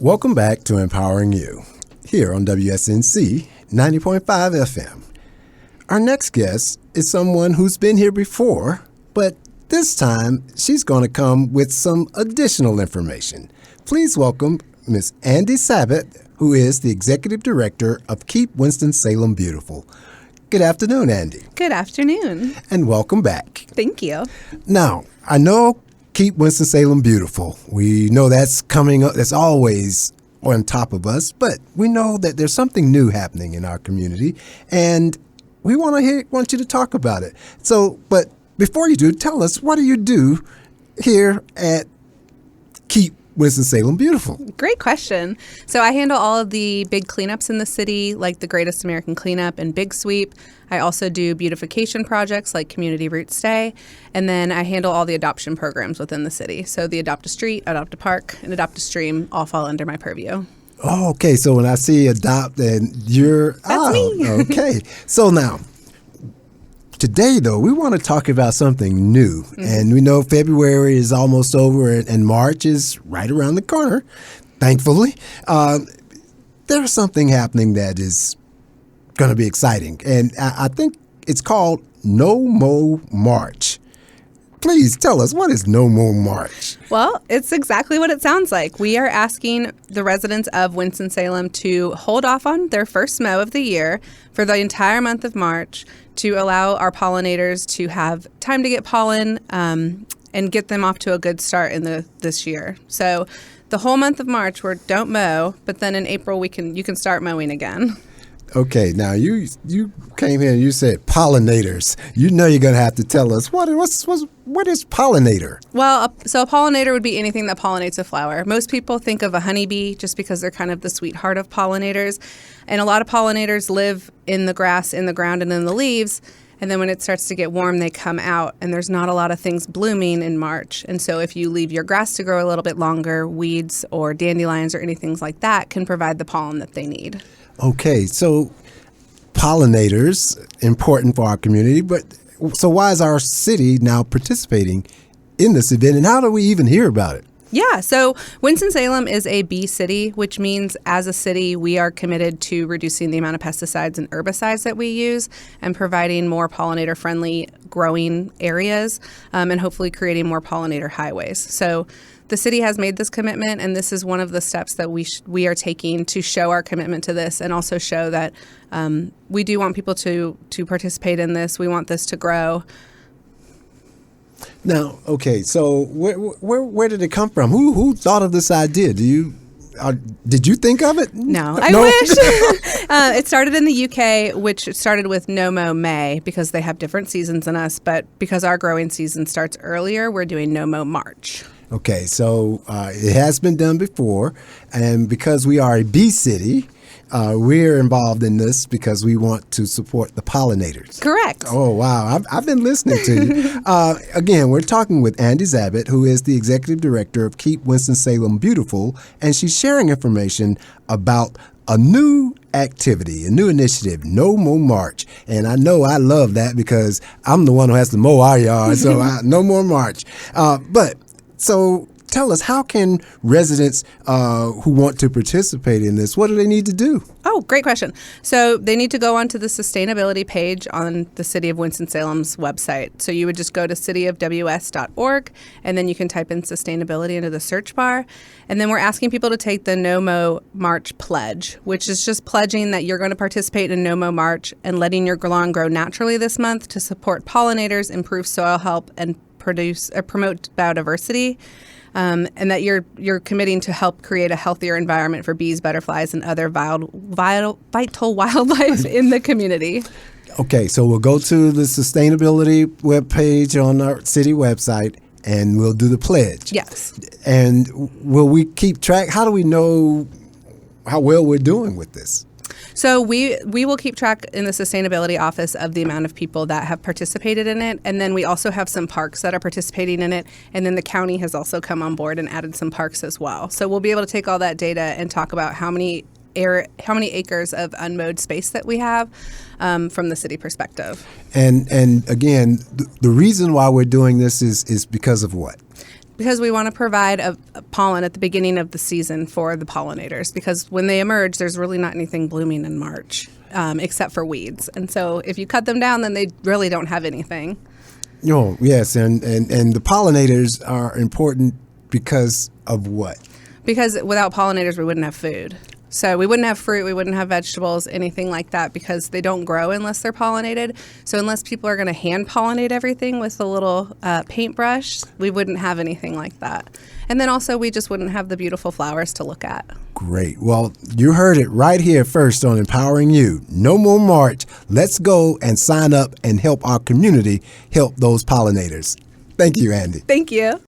Welcome back to Empowering You, here on WSNC 90.5 FM. Our next guest is someone who's been here before, but this time she's going to come with some additional information. Please welcome Ms. Andy Szabat, who is the Executive Director of Keep Winston-Salem Beautiful. Good afternoon, Andy. Good afternoon. And welcome back. Thank you. Now, I know Keep Winston-Salem Beautiful. We know that's coming up. That's always on top of us, but we know that there's something new happening in our community, and we want you to talk about it. So, but before you do, tell us, what do you do here at Keep Winston-Salem Beautiful? Great question. So I handle all of the big cleanups in the city, like the Greatest American Cleanup and Big Sweep. I also do beautification projects like Community Roots Day. And then I handle all the adoption programs within the city. So the Adopt a Street, Adopt a Park, and Adopt a Stream all fall under my purview. Oh, okay. So when I see adopt, and That's me. Okay. So now, today, though, we want to talk about something new. Mm-hmm. And we know February is almost over and March is right around the corner, thankfully. There's something happening that is going to be exciting. And I think it's called No Mow March. Please tell us, what is No Mow March? Well, it's exactly what it sounds like. We are asking the residents of Winston-Salem to hold off on their first mow of the year for the entire month of March to allow our pollinators to have time to get pollen and get them off to a good start in this year. So the whole month of March, we don't mow, but then in April you can start mowing again. Okay, now you came here and you said pollinators. You know you're going to have to tell us what is pollinator? Well, so a pollinator would be anything that pollinates a flower. Most people think of a honeybee just because they're kind of the sweetheart of pollinators. And a lot of pollinators live in the grass, in the ground, and in the leaves. And then when it starts to get warm, they come out, and there's not a lot of things blooming in March. And so if you leave your grass to grow a little bit longer, weeds or dandelions or anything like that can provide the pollen that they need. Okay, so pollinators, important for our community, but so why is our city now participating in this event, and how do we even hear about it? Yeah, so Winston-Salem is a bee city, which means as a city, we are committed to reducing the amount of pesticides and herbicides that we use and providing more pollinator-friendly growing areas and hopefully creating more pollinator highways. So the city has made this commitment, and this is one of the steps that we are taking to show our commitment to this and also show that we do want people to participate in this. We want this to grow. Now, okay, so where did it come from? Who thought of this idea? Did you think of it? No, I wish. It started in the UK, which started with No Mow May because they have different seasons than us. But because our growing season starts earlier, we're doing No Mow March. Okay, so it has been done before, and because we are a bee city, we're involved in this because we want to support the pollinators. Correct. Oh, wow. I've been listening to you. Again, we're talking with Andy Szabat, who is the Executive Director of Keep Winston-Salem Beautiful, and she's sharing information about a new activity, a new initiative, No Mow March. And I know I love that because I'm the one who has to mow our yard, so no more March. So tell us, how can residents who want to participate in this, what do they need to do? Oh, great question. So they need to go onto the sustainability page on the City of Winston-Salem's website. So you would just go to cityofws.org, and then you can type in sustainability into the search bar. And then we're asking people to take the No Mow March pledge, which is just pledging that you're going to participate in No Mow March and letting your lawn grow naturally this month to support pollinators, improve soil health, and promote biodiversity. And that you're committing to help create a healthier environment for bees, butterflies, and other vital wildlife in the community. Okay, so we'll go to the sustainability webpage on our city website, and we'll do the pledge. Yes. And will we keep track? How do we know how well we're doing with this? So we will keep track in the sustainability office of the amount of people that have participated in it. And then we also have some parks that are participating in it. And then the county has also come on board and added some parks as well. So we'll be able to take all that data and talk about how many acres of unmowed space that we have from the city perspective. And again, the reason why we're doing this is because of what? Because we want to provide a pollen at the beginning of the season for the pollinators, because when they emerge, there's really not anything blooming in March except for weeds. And so if you cut them down, then they really don't have anything. Oh, yes, and the pollinators are important because of what? Because without pollinators, we wouldn't have food. So we wouldn't have fruit, we wouldn't have vegetables, anything like that, because they don't grow unless they're pollinated. So unless people are going to hand pollinate everything with a little paintbrush, we wouldn't have anything like that. And then also we just wouldn't have the beautiful flowers to look at. Great. Well, you heard it right here first on Empowering You. No Mow March. Let's go and sign up and help our community help those pollinators. Thank you, Andy. Thank you.